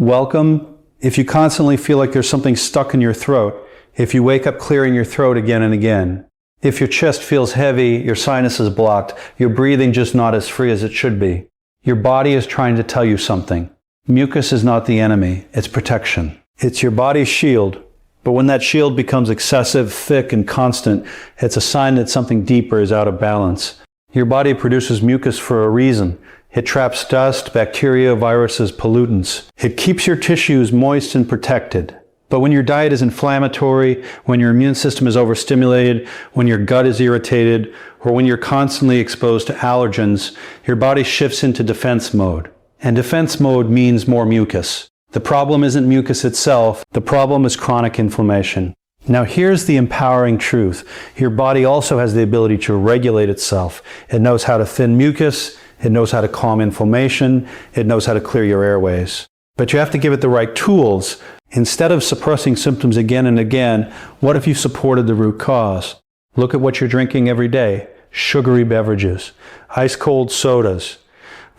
Welcome. If you constantly feel like there's something stuck in your throat, if you wake up clearing your throat again and again, if your chest feels heavy, your sinus is blocked, your breathing just not as free as it should be, your body is trying to tell you something. Mucus is not the enemy, it's protection. It's your body's shield, but when that shield becomes excessive, thick, and constant, it's a sign that something deeper is out of balance. Your body produces mucus for a reason. It traps dust, bacteria, viruses, pollutants. It keeps your tissues moist and protected. But when your diet is inflammatory, when your immune system is overstimulated, when your gut is irritated, or when you're constantly exposed to allergens, your body shifts into defense mode. And defense mode means more mucus. The problem isn't mucus itself, the problem is chronic inflammation. Now here's the empowering truth. Your body also has the ability to regulate itself. It knows how to thin mucus, it knows how to calm inflammation, it knows how to clear your airways. But you have to give it the right tools. Instead of suppressing symptoms again and again, what if you supported the root cause? Look at what you're drinking every day. Sugary beverages, ice-cold sodas,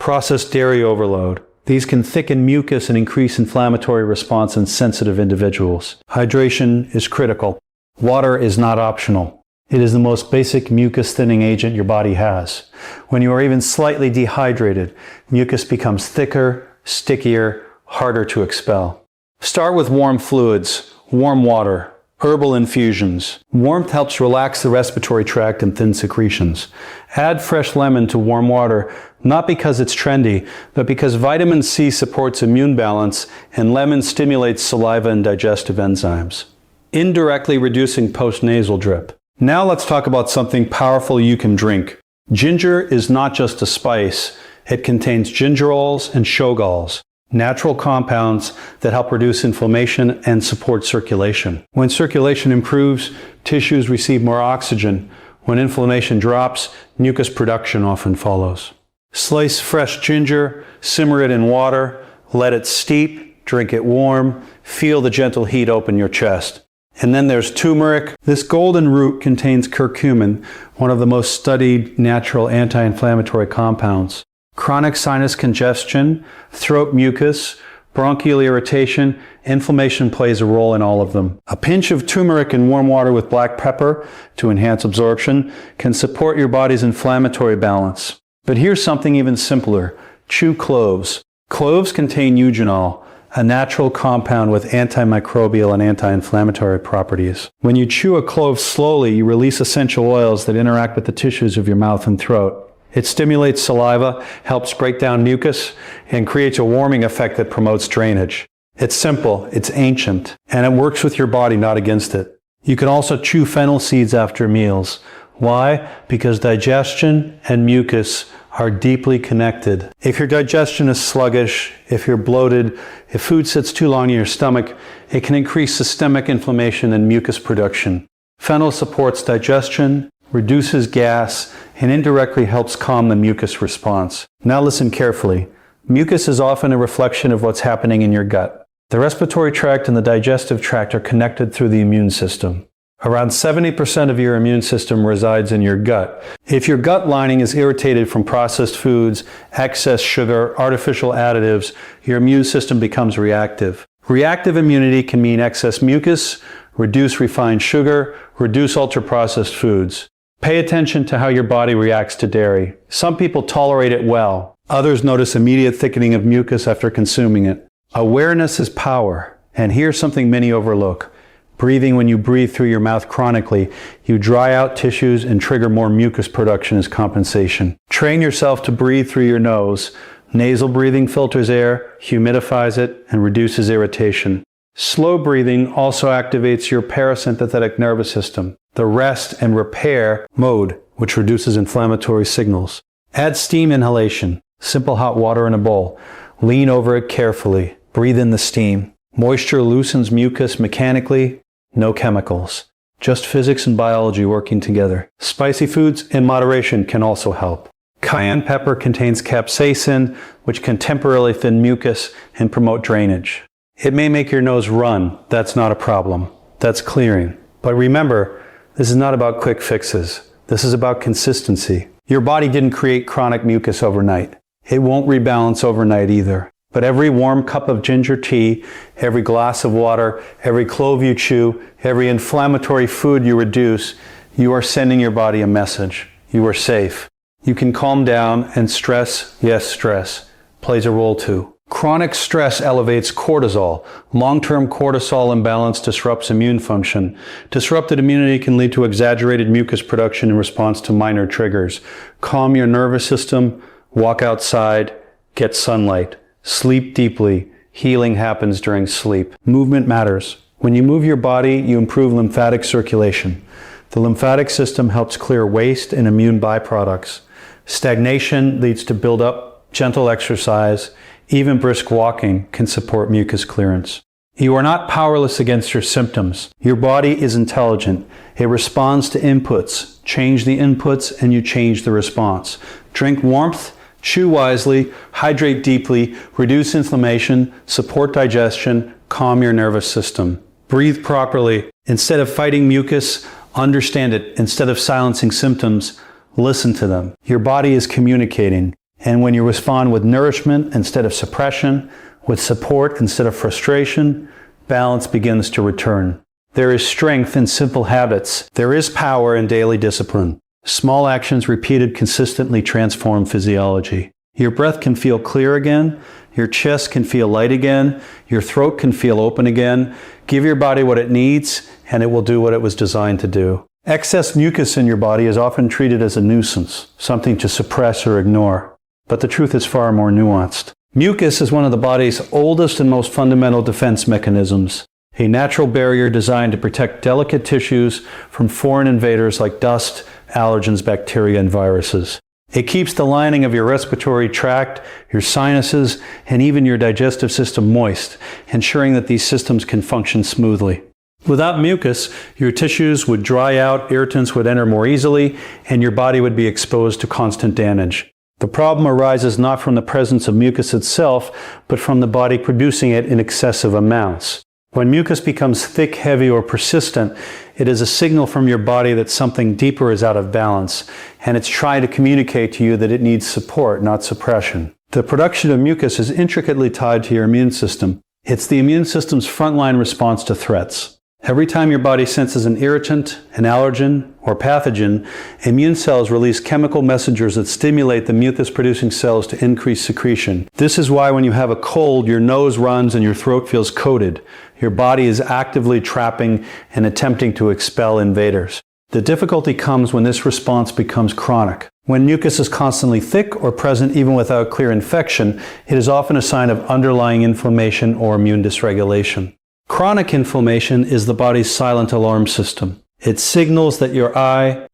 processed dairy overload. These can thicken mucus and increase inflammatory response in sensitive individuals. Hydration is critical. Water is not optional. It is the most basic mucus thinning agent your body has. When you are even slightly dehydrated, mucus becomes thicker, stickier, harder to expel. Start with warm fluids, warm water, herbal infusions. Warmth helps relax the respiratory tract and thin secretions. Add fresh lemon to warm water, not because it's trendy, but because vitamin C supports immune balance and lemon stimulates saliva and digestive enzymes, indirectly reducing post-nasal drip. Now let's talk about something powerful you can drink. Ginger is not just a spice. It contains gingerols and shogalls, natural compounds that help reduce inflammation and support circulation. When circulation improves, tissues receive more oxygen. When inflammation drops, mucus production often follows. Slice fresh ginger, simmer it in water, let it steep, drink it warm, feel the gentle heat open your chest. And then there's turmeric. This golden root contains curcumin, one of the most studied natural anti-inflammatory compounds. Chronic sinus congestion, throat mucus, bronchial irritation, inflammation plays a role in all of them. A pinch of turmeric in warm water with black pepper to enhance absorption can support your body's inflammatory balance. But here's something even simpler. Chew cloves. Cloves contain eugenol, a natural compound with antimicrobial and anti-inflammatory properties. When you chew a clove slowly, you release essential oils that interact with the tissues of your mouth and throat. It stimulates saliva, helps break down mucus, and creates a warming effect that promotes drainage. It's simple, it's ancient, and it works with your body, not against it. You can also chew fennel seeds after meals. Why? Because digestion and mucus are deeply connected. If your digestion is sluggish, if you're bloated, if food sits too long in your stomach, it can increase systemic inflammation and mucus production. Fennel supports digestion, reduces gas, and indirectly helps calm the mucus response. Now listen carefully. Mucus is often a reflection of what's happening in your gut. The respiratory tract and the digestive tract are connected through the immune system. Around 70% of your immune system resides in your gut. If your gut lining is irritated from processed foods, excess sugar, artificial additives, your immune system becomes reactive. Reactive immunity can mean excess mucus, reduce refined sugar, reduce ultra-processed foods. Pay attention to how your body reacts to dairy. Some people tolerate it well. Others notice immediate thickening of mucus after consuming it. Awareness is power. And here's something many overlook. Breathing. When you breathe through your mouth chronically, you dry out tissues and trigger more mucus production as compensation. Train yourself to breathe through your nose. Nasal breathing filters air, humidifies it, and reduces irritation. Slow breathing also activates your parasympathetic nervous system, the rest and repair mode, which reduces inflammatory signals. Add steam inhalation. Simple hot water in a bowl. Lean over it carefully. Breathe in the steam. Moisture loosens mucus mechanically. No chemicals. Just physics and biology working together. Spicy foods in moderation can also help. Cayenne pepper contains capsaicin, which can temporarily thin mucus and promote drainage. It may make your nose run. That's not a problem. That's clearing. But remember, this is not about quick fixes. This is about consistency. Your body didn't create chronic mucus overnight. It won't rebalance overnight either. But every warm cup of ginger tea, every glass of water, every clove you chew, every inflammatory food you reduce, you are sending your body a message. You are safe. You can calm down, and stress, yes, stress, plays a role too. Chronic stress elevates cortisol. Long-term cortisol imbalance disrupts immune function. Disrupted immunity can lead to exaggerated mucus production in response to minor triggers. Calm your nervous system, walk outside, get sunlight, sleep deeply. Healing happens during sleep. Movement matters. When you move your body, you improve lymphatic circulation. The lymphatic system helps clear waste and immune byproducts. Stagnation leads to buildup. Gentle exercise, even brisk walking, can support mucus clearance. You are not powerless against your symptoms. Your body is intelligent. It responds to inputs. Change the inputs and you change the response. Drink warmth, chew wisely, hydrate deeply, reduce inflammation, support digestion, calm your nervous system. Breathe properly. Instead of fighting mucus, understand it. Instead of silencing symptoms, listen to them. Your body is communicating. And when you respond with nourishment instead of suppression, with support instead of frustration, balance begins to return. There is strength in simple habits. There is power in daily discipline. Small actions repeated consistently transform physiology. Your breath can feel clear again. Your chest can feel light again. Your throat can feel open again. Give your body what it needs, and it will do what it was designed to do. Excess mucus in your body is often treated as a nuisance, something to suppress or ignore. But the truth is far more nuanced. Mucus is one of the body's oldest and most fundamental defense mechanisms, a natural barrier designed to protect delicate tissues from foreign invaders like dust, allergens, bacteria, and viruses. It keeps the lining of your respiratory tract, your sinuses, and even your digestive system moist, ensuring that these systems can function smoothly. Without mucus, your tissues would dry out, irritants would enter more easily, and your body would be exposed to constant damage. The problem arises not from the presence of mucus itself, but from the body producing it in excessive amounts. When mucus becomes thick, heavy, or persistent, it is a signal from your body that something deeper is out of balance, and it's trying to communicate to you that it needs support, not suppression. The production of mucus is intricately tied to your immune system. It's the immune system's frontline response to threats. Every time your body senses an irritant, an allergen, or pathogen, immune cells release chemical messengers that stimulate the mucus-producing cells to increase secretion. This is why when you have a cold, your nose runs and your throat feels coated. Your body is actively trapping and attempting to expel invaders. The difficulty comes when this response becomes chronic. When mucus is constantly thick or present even without clear infection, it is often a sign of underlying inflammation or immune dysregulation. Chronic inflammation is the body's silent alarm system. It signals that your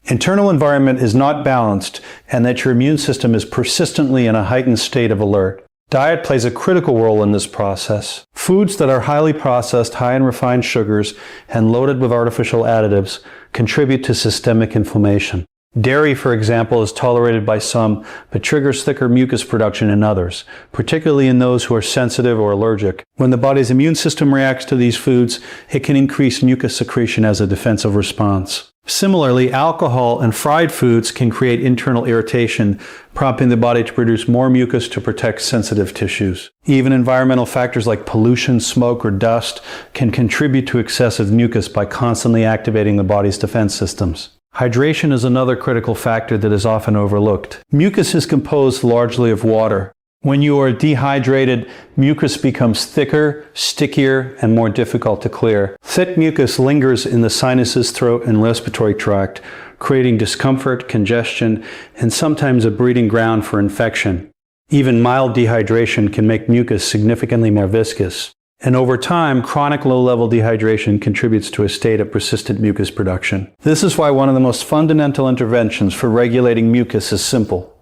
internal environment is not balanced and that your immune system is persistently in a heightened state of alert. Diet plays a critical role in this process. Foods that are highly processed, high in refined sugars, and loaded with artificial additives contribute to systemic inflammation. Dairy, for example, is tolerated by some, but triggers thicker mucus production in others, particularly in those who are sensitive or allergic. When the body's immune system reacts to these foods, it can increase mucus secretion as a defensive response. Similarly, alcohol and fried foods can create internal irritation, prompting the body to produce more mucus to protect sensitive tissues. Even environmental factors like pollution, smoke, or dust can contribute to excessive mucus by constantly activating the body's defense systems. Hydration is another critical factor that is often overlooked. Mucus is composed largely of water. When you are dehydrated, mucus becomes thicker, stickier, and more difficult to clear. Thick mucus lingers in the sinuses, throat, and respiratory tract, creating discomfort, congestion, and sometimes a breeding ground for infection. Even mild dehydration can make mucus significantly more viscous. And over time, chronic low-level dehydration contributes to a state of persistent mucus production. This is why one of the most fundamental interventions for regulating mucus is simple.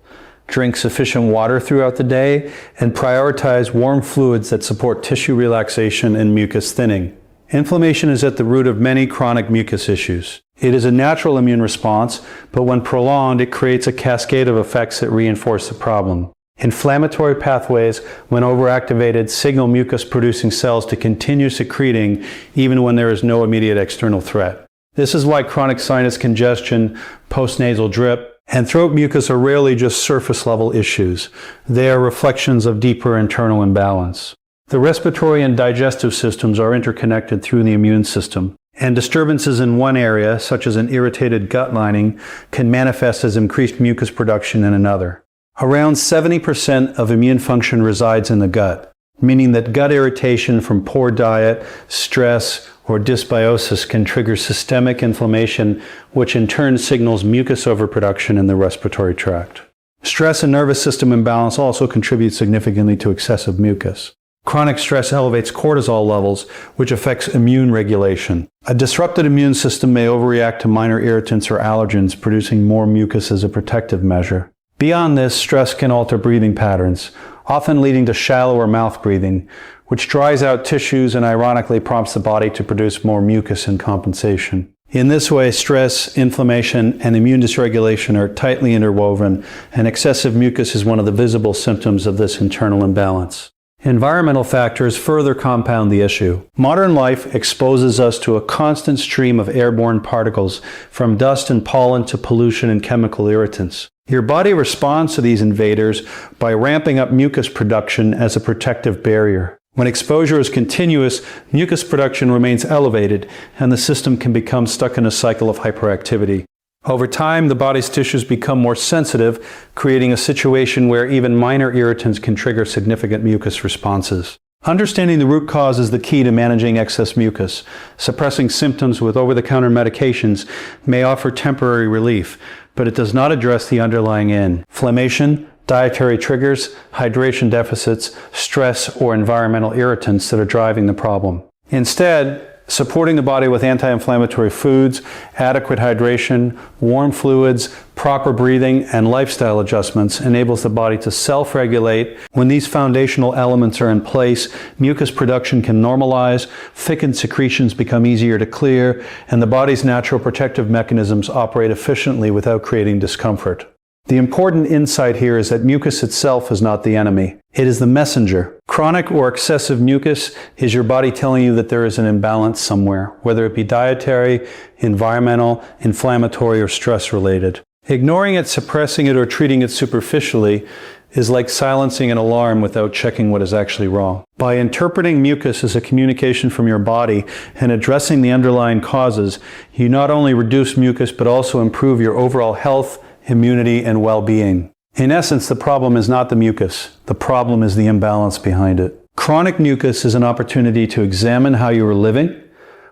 Drink sufficient water throughout the day and prioritize warm fluids that support tissue relaxation and mucus thinning. Inflammation is at the root of many chronic mucus issues. It is a natural immune response, but when prolonged, it creates a cascade of effects that reinforce the problem. Inflammatory pathways, when overactivated, signal mucus-producing cells to continue secreting even when there is no immediate external threat. This is why chronic sinus congestion, post-nasal drip, And throat mucus are rarely just surface-level issues. They are reflections of deeper internal imbalance. The respiratory and digestive systems are interconnected through the immune system, and disturbances in one area, such as an irritated gut lining, can manifest as increased mucus production in another. Around 70% of immune function resides in the gut, meaning that gut irritation from poor diet, stress, or dysbiosis can trigger systemic inflammation, which in turn signals mucus overproduction in the respiratory tract. Stress and nervous system imbalance also contribute significantly to excessive mucus. Chronic stress elevates cortisol levels, which affects immune regulation. A disrupted immune system may overreact to minor irritants or allergens, producing more mucus as a protective measure. Beyond this, stress can alter breathing patterns, often leading to shallower mouth breathing, which dries out tissues and ironically prompts the body to produce more mucus in compensation. In this way, stress, inflammation, and immune dysregulation are tightly interwoven, and excessive mucus is one of the visible symptoms of this internal imbalance. Environmental factors further compound the issue. Modern life exposes us to a constant stream of airborne particles, from dust and pollen to pollution and chemical irritants. Your body responds to these invaders by ramping up mucus production as a protective barrier. When exposure is continuous, mucus production remains elevated, and the system can become stuck in a cycle of hyperactivity. Over time, the body's tissues become more sensitive, creating a situation where even minor irritants can trigger significant mucus responses. Understanding the root cause is the key to managing excess mucus. Suppressing symptoms with over-the-counter medications may offer temporary relief, but it does not address the underlying inflammation, dietary triggers, hydration deficits, stress, or environmental irritants that are driving the problem. Instead, supporting the body with anti-inflammatory foods, adequate hydration, warm fluids, proper breathing, and lifestyle adjustments enables the body to self-regulate. When these foundational elements are in place, mucus production can normalize, thickened secretions become easier to clear, and the body's natural protective mechanisms operate efficiently without creating discomfort. The important insight here is that mucus itself is not the enemy. It is the messenger. Chronic or excessive mucus is your body telling you that there is an imbalance somewhere, whether it be dietary, environmental, inflammatory, or stress-related. Ignoring it, suppressing it, or treating it superficially is like silencing an alarm without checking what is actually wrong. By interpreting mucus as a communication from your body and addressing the underlying causes, you not only reduce mucus but also improve your overall health, immunity, and well-being. In essence, the problem is not the mucus. The problem is the imbalance behind it. Chronic mucus is an opportunity to examine how you are living,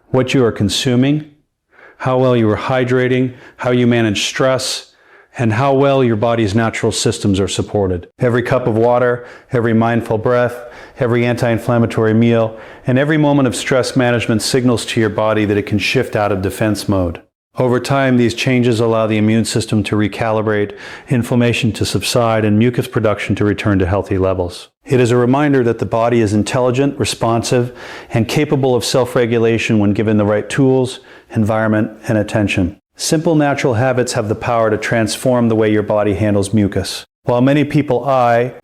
what you are consuming, how well you are hydrating, how you manage stress, and how well your body's natural systems are supported. Every cup of water, every mindful breath, every anti-inflammatory meal, and every moment of stress management signals to your body that it can shift out of defense mode. Over time, these changes allow the immune system to recalibrate, inflammation to subside, and mucus production to return to healthy levels. It is a reminder that the body is intelligent, responsive, and capable of self-regulation when given the right tools, environment, and attention. Simple natural habits have the power to transform the way your body handles mucus. While many people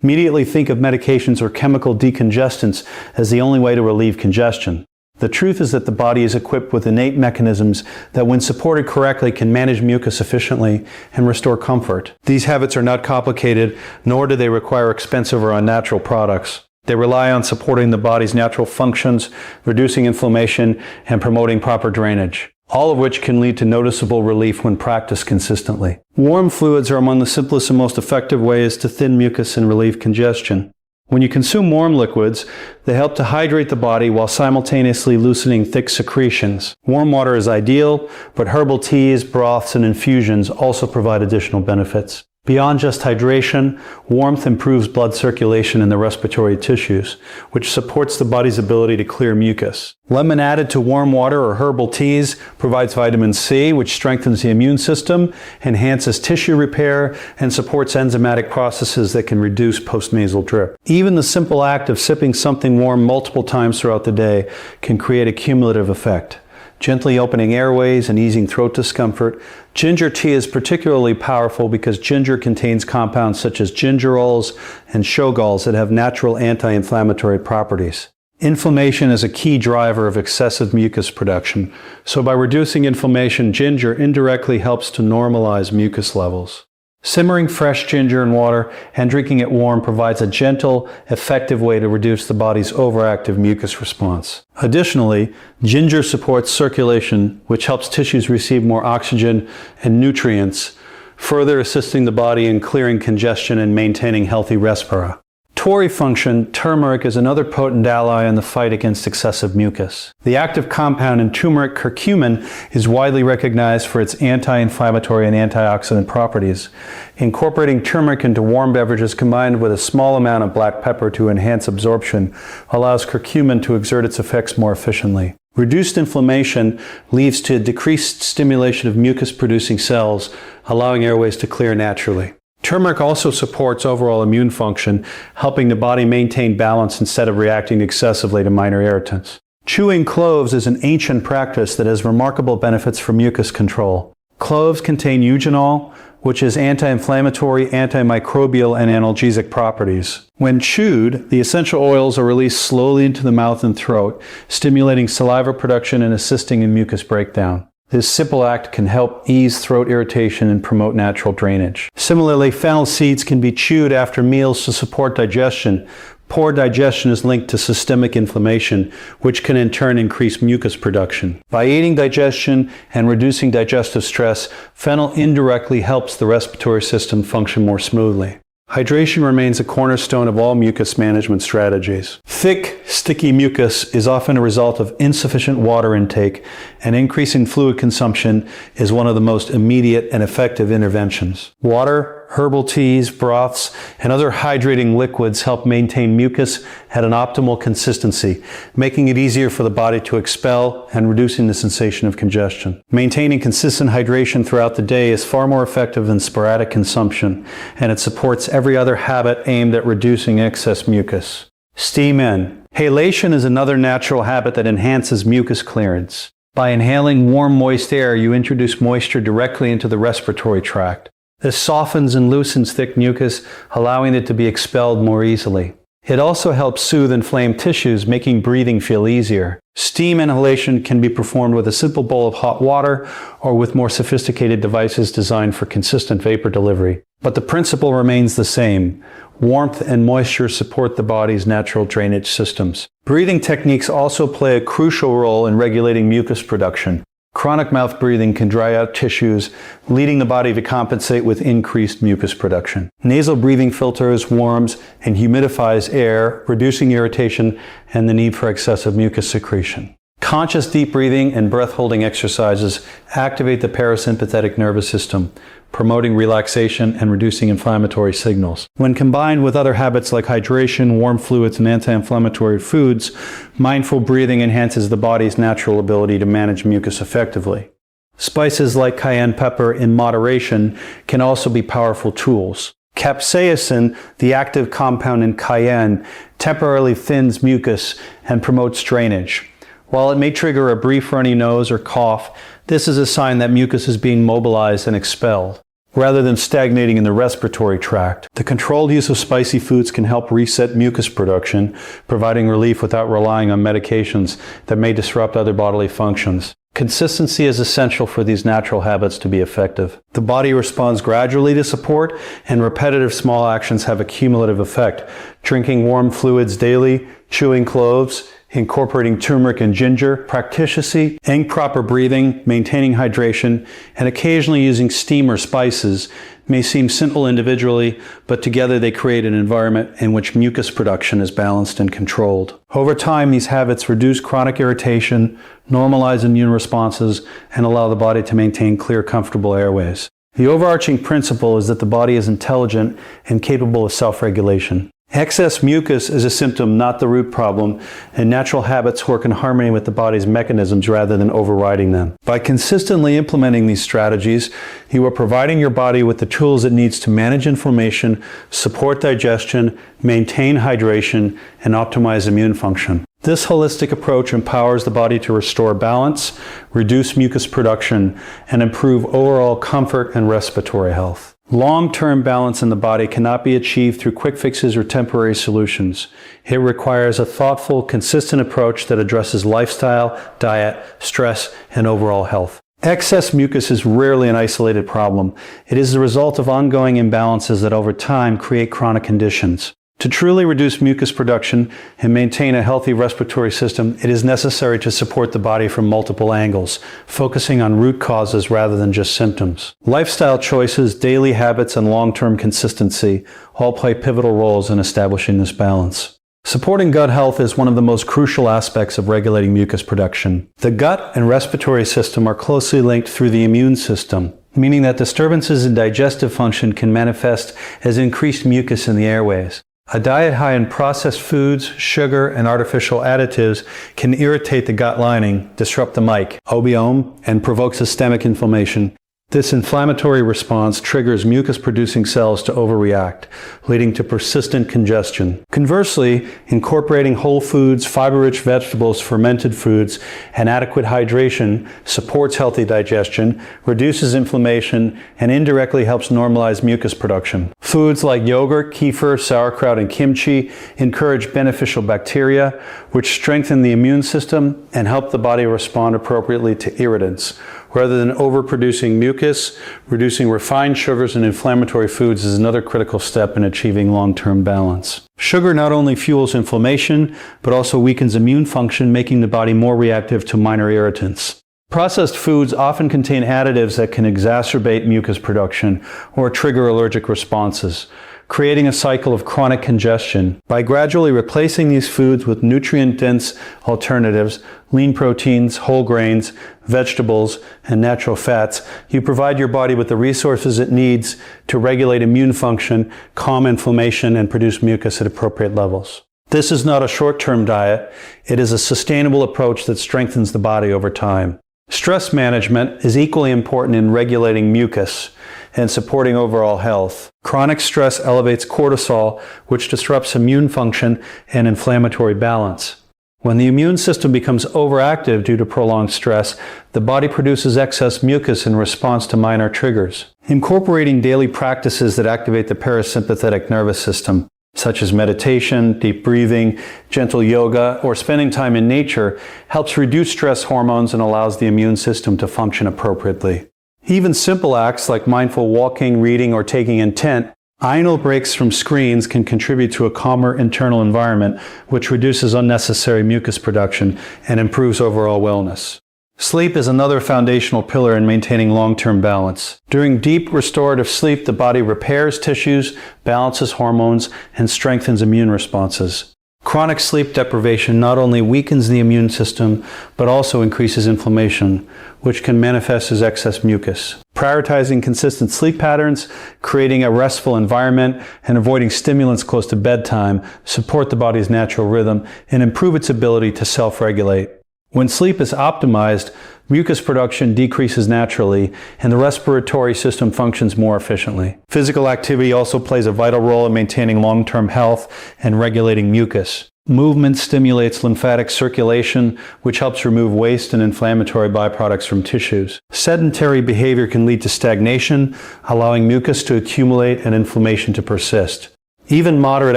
immediately think of medications or chemical decongestants as the only way to relieve congestion, the truth is that the body is equipped with innate mechanisms that, when supported correctly, can manage mucus efficiently and restore comfort. These habits are not complicated, nor do they require expensive or unnatural products. They rely on supporting the body's natural functions, reducing inflammation, and promoting proper drainage, all of which can lead to noticeable relief when practiced consistently. Warm fluids are among the simplest and most effective ways to thin mucus and relieve congestion. When you consume warm liquids, they help to hydrate the body while simultaneously loosening thick secretions. Warm water is ideal, but herbal teas, broths, and infusions also provide additional benefits. Beyond just hydration, warmth improves blood circulation in the respiratory tissues, which supports the body's ability to clear mucus. Lemon added to warm water or herbal teas provides vitamin C, which strengthens the immune system, enhances tissue repair, and supports enzymatic processes that can reduce post-nasal drip. Even the simple act of sipping something warm multiple times throughout the day can create a cumulative effect, gently opening airways and easing throat discomfort. Ginger tea is particularly powerful because ginger contains compounds such as gingerols and shogalls that have natural anti-inflammatory properties. Inflammation is a key driver of excessive mucus production, so by reducing inflammation, ginger indirectly helps to normalize mucus levels. Simmering fresh ginger in water and drinking it warm provides a gentle, effective way to reduce the body's overactive mucus response. Additionally, ginger supports circulation, which helps tissues receive more oxygen and nutrients, further assisting the body in clearing congestion and maintaining healthy respira. Tory function, turmeric is another potent ally in the fight against excessive mucus. The active compound in turmeric, curcumin, is widely recognized for its anti-inflammatory and antioxidant properties. Incorporating turmeric into warm beverages combined with a small amount of black pepper to enhance absorption allows curcumin to exert its effects more efficiently. Reduced inflammation leads to decreased stimulation of mucus-producing cells, allowing airways to clear naturally. Turmeric also supports overall immune function, helping the body maintain balance instead of reacting excessively to minor irritants. Chewing cloves is an ancient practice that has remarkable benefits for mucus control. Cloves contain eugenol, which is anti-inflammatory, antimicrobial, and analgesic properties. When chewed, the essential oils are released slowly into the mouth and throat, stimulating saliva production and assisting in mucus breakdown. This simple act can help ease throat irritation and promote natural drainage. Similarly, fennel seeds can be chewed after meals to support digestion. Poor digestion is linked to systemic inflammation, which can in turn increase mucus production. By aiding digestion and reducing digestive stress, fennel indirectly helps the respiratory system function more smoothly. Hydration remains a cornerstone of all mucus management strategies. Thick, sticky mucus is often a result of insufficient water intake, and increasing fluid consumption is one of the most immediate and effective interventions. Water, herbal teas, broths, and other hydrating liquids help maintain mucus at an optimal consistency, making it easier for the body to expel and reducing the sensation of congestion. Maintaining consistent hydration throughout the day is far more effective than sporadic consumption, and it supports every other habit aimed at reducing excess mucus. Steam in. Halation is another natural habit that enhances mucus clearance. By inhaling warm, moist air, you introduce moisture directly into the respiratory tract. This softens and loosens thick mucus, allowing it to be expelled more easily. It also helps soothe inflamed tissues, making breathing feel easier. Steam inhalation can be performed with a simple bowl of hot water or with more sophisticated devices designed for consistent vapor delivery. But the principle remains the same. Warmth and moisture support the body's natural drainage systems. Breathing techniques also play a crucial role in regulating mucus production. Chronic mouth breathing can dry out tissues, leading the body to compensate with increased mucus production. Nasal breathing filters, warms, and humidifies air, reducing irritation and the need for excessive mucus secretion. Conscious deep breathing and breath-holding exercises activate the parasympathetic nervous system, promoting relaxation and reducing inflammatory signals. When combined with other habits like hydration, warm fluids, and anti-inflammatory foods, mindful breathing enhances the body's natural ability to manage mucus effectively. Spices like cayenne pepper in moderation can also be powerful tools. Capsaicin, the active compound in cayenne, temporarily thins mucus and promotes drainage. While it may trigger a brief runny nose or cough, this is a sign that mucus is being mobilized and expelled, rather than stagnating in the respiratory tract. The controlled use of spicy foods can help reset mucus production, providing relief without relying on medications that may disrupt other bodily functions. Consistency is essential for these natural habits to be effective. The body responds gradually to support, and repetitive small actions have a cumulative effect. Drinking warm fluids daily, chewing cloves, incorporating turmeric and ginger, practicity, and proper breathing, maintaining hydration, and occasionally using steam or spices may seem simple individually, but together they create an environment in which mucus production is balanced and controlled. Over time, these habits reduce chronic irritation, normalize immune responses, and allow the body to maintain clear, comfortable airways. The overarching principle is that the body is intelligent and capable of self-regulation. Excess mucus is a symptom, not the root problem, and natural habits work in harmony with the body's mechanisms rather than overriding them. By consistently implementing these strategies, you are providing your body with the tools it needs to manage inflammation, support digestion, maintain hydration, and optimize immune function. This holistic approach empowers the body to restore balance, reduce mucus production, and improve overall comfort and respiratory health. Long-term balance in the body cannot be achieved through quick fixes or temporary solutions. It requires a thoughtful, consistent approach that addresses lifestyle, diet, stress, and overall health. Excess mucus is rarely an isolated problem. It is the result of ongoing imbalances that over time create chronic conditions. To truly reduce mucus production and maintain a healthy respiratory system, it is necessary to support the body from multiple angles, focusing on root causes rather than just symptoms. Lifestyle choices, daily habits, and long-term consistency all play pivotal roles in establishing this balance. Supporting gut health is one of the most crucial aspects of regulating mucus production. The gut and respiratory system are closely linked through the immune system, meaning that disturbances in digestive function can manifest as increased mucus in the airways. A diet high in processed foods, sugar, and artificial additives can irritate the gut lining, disrupt the microbiome, and provoke systemic inflammation. This inflammatory response triggers mucus-producing cells to overreact, leading to persistent congestion. Conversely, incorporating whole foods, fiber-rich vegetables, fermented foods, and adequate hydration supports healthy digestion, reduces inflammation, and indirectly helps normalize mucus production. Foods like yogurt, kefir, sauerkraut, and kimchi encourage beneficial bacteria, which strengthen the immune system and help the body respond appropriately to irritants. Rather than overproducing mucus, reducing refined sugars and inflammatory foods is another critical step in achieving long-term balance. Sugar not only fuels inflammation, but also weakens immune function, making the body more reactive to minor irritants. Processed foods often contain additives that can exacerbate mucus production or trigger allergic responses, creating a cycle of chronic congestion. By gradually replacing these foods with nutrient-dense alternatives, lean proteins, whole grains, vegetables, and natural fats, you provide your body with the resources it needs to regulate immune function, calm inflammation, and produce mucus at appropriate levels. This is not a short-term diet. It is a sustainable approach that strengthens the body over time. Stress management is equally important in regulating mucus and supporting overall health. Chronic stress elevates cortisol, which disrupts immune function and inflammatory balance. When the immune system becomes overactive due to prolonged stress, the body produces excess mucus in response to minor triggers. Incorporating daily practices that activate the parasympathetic nervous system, such as meditation, deep breathing, gentle yoga, or spending time in nature, helps reduce stress hormones and allows the immune system to function appropriately. Even simple acts like mindful walking, reading, or taking intent, inaudible breaks from screens can contribute to a calmer internal environment, which reduces unnecessary mucus production and improves overall wellness. Sleep is another foundational pillar in maintaining long-term balance. During deep restorative sleep, the body repairs tissues, balances hormones, and strengthens immune responses. Chronic sleep deprivation not only weakens the immune system, but also increases inflammation, which can manifest as excess mucus. Prioritizing consistent sleep patterns, creating a restful environment, and avoiding stimulants close to bedtime support the body's natural rhythm and improve its ability to self-regulate. When sleep is optimized, mucus production decreases naturally, and the respiratory system functions more efficiently. Physical activity also plays a vital role in maintaining long-term health and regulating mucus. Movement stimulates lymphatic circulation, which helps remove waste and inflammatory byproducts from tissues. Sedentary behavior can lead to stagnation, allowing mucus to accumulate and inflammation to persist. Even moderate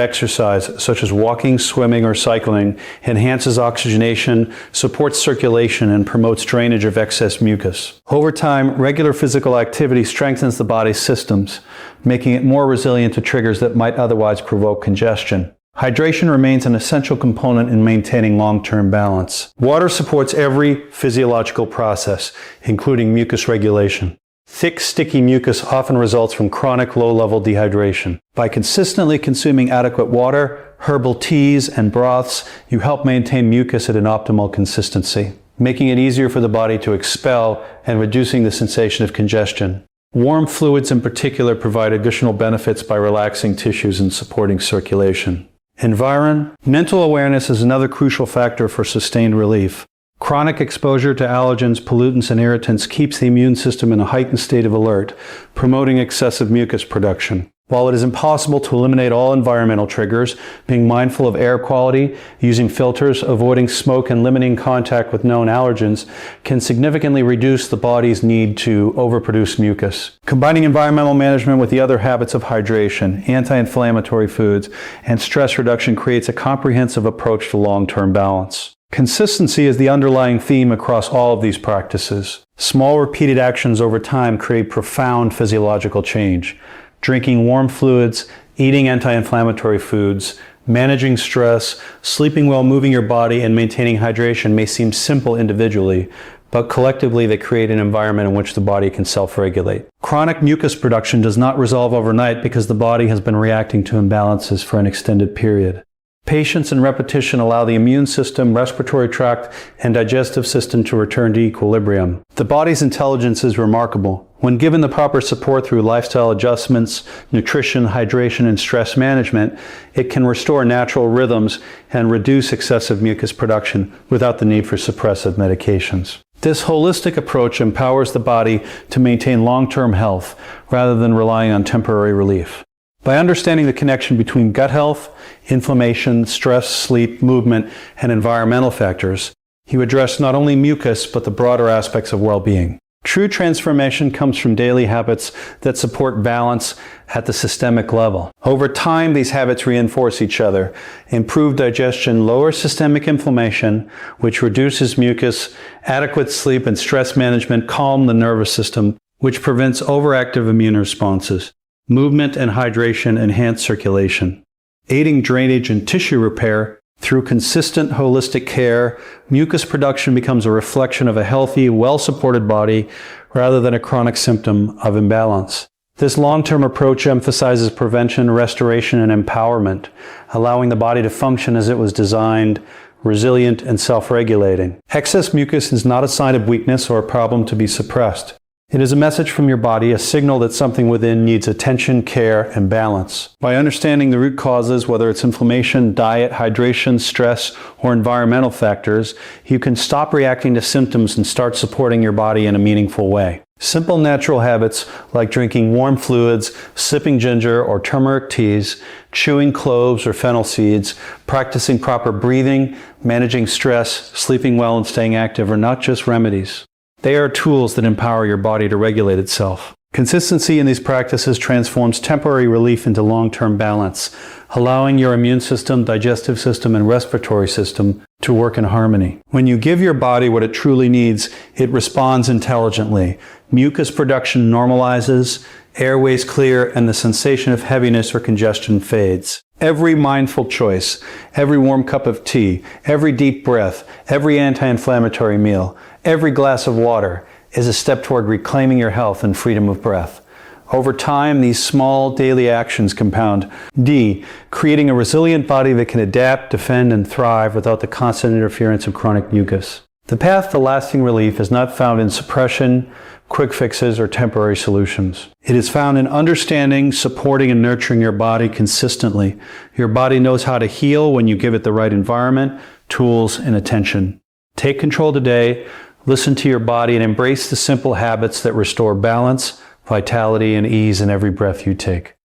exercise, such as walking, swimming, or cycling, enhances oxygenation, supports circulation, and promotes drainage of excess mucus. Over time, regular physical activity strengthens the body's systems, making it more resilient to triggers that might otherwise provoke congestion. Hydration remains an essential component in maintaining long-term balance. Water supports every physiological process, including mucus regulation. Thick, sticky mucus often results from chronic low-level dehydration. By consistently consuming adequate water, herbal teas, and broths, you help maintain mucus at an optimal consistency, making it easier for the body to expel and reducing the sensation of congestion. Warm fluids in particular provide additional benefits by relaxing tissues and supporting circulation. Environmental awareness is another crucial factor for sustained relief. Chronic exposure to allergens, pollutants, and irritants keeps the immune system in a heightened state of alert, promoting excessive mucus production. While it is impossible to eliminate all environmental triggers, being mindful of air quality, using filters, avoiding smoke, and limiting contact with known allergens can significantly reduce the body's need to overproduce mucus. Combining environmental management with the other habits of hydration, anti-inflammatory foods, and stress reduction creates a comprehensive approach to long-term balance. Consistency is the underlying theme across all of these practices. Small repeated actions over time create profound physiological change. Drinking warm fluids, eating anti-inflammatory foods, managing stress, sleeping well, moving your body, and maintaining hydration may seem simple individually, but collectively they create an environment in which the body can self-regulate. Chronic mucus production does not resolve overnight because the body has been reacting to imbalances for an extended period. Patience and repetition allow the immune system, respiratory tract, and digestive system to return to equilibrium. The body's intelligence is remarkable. When given the proper support through lifestyle adjustments, nutrition, hydration, and stress management, it can restore natural rhythms and reduce excessive mucus production without the need for suppressive medications. This holistic approach empowers the body to maintain long-term health rather than relying on temporary relief. By understanding the connection between gut health, inflammation, stress, sleep, movement, and environmental factors, you address not only mucus but the broader aspects of well-being. True transformation comes from daily habits that support balance at the systemic level. Over time, these habits reinforce each other. Improved digestion lowers systemic inflammation, which reduces mucus. Adequate sleep and stress management calm the nervous system, which prevents overactive immune responses. Movement and hydration enhance circulation. Aiding drainage and tissue repair, through consistent holistic care, mucus production becomes a reflection of a healthy, well-supported body rather than a chronic symptom of imbalance. This long-term approach emphasizes prevention, restoration, and empowerment, allowing the body to function as it was designed, resilient and self-regulating. Excess mucus is not a sign of weakness or a problem to be suppressed. It is a message from your body, a signal that something within needs attention, care, and balance. By understanding the root causes, whether it's inflammation, diet, hydration, stress, or environmental factors, you can stop reacting to symptoms and start supporting your body in a meaningful way. Simple natural habits like drinking warm fluids, sipping ginger or turmeric teas, chewing cloves or fennel seeds, practicing proper breathing, managing stress, sleeping well, and staying active are not just remedies. They are tools that empower your body to regulate itself. Consistency in these practices transforms temporary relief into long-term balance, allowing your immune system, digestive system, and respiratory system to work in harmony. When you give your body what it truly needs, it responds intelligently. Mucus production normalizes, airways clear, and the sensation of heaviness or congestion fades. Every mindful choice, every warm cup of tea, every deep breath, every anti-inflammatory meal, every glass of water is a step toward reclaiming your health and freedom of breath. Over time, these small daily actions compound. D, creating a resilient body that can adapt, defend, and thrive without the constant interference of chronic mucus. The path to lasting relief is not found in suppression, quick fixes, or temporary solutions. It is found in understanding, supporting, and nurturing your body consistently. Your body knows how to heal when you give it the right environment, tools, and attention. Take control today, listen to your body, and embrace the simple habits that restore balance, vitality, and ease in every breath you take.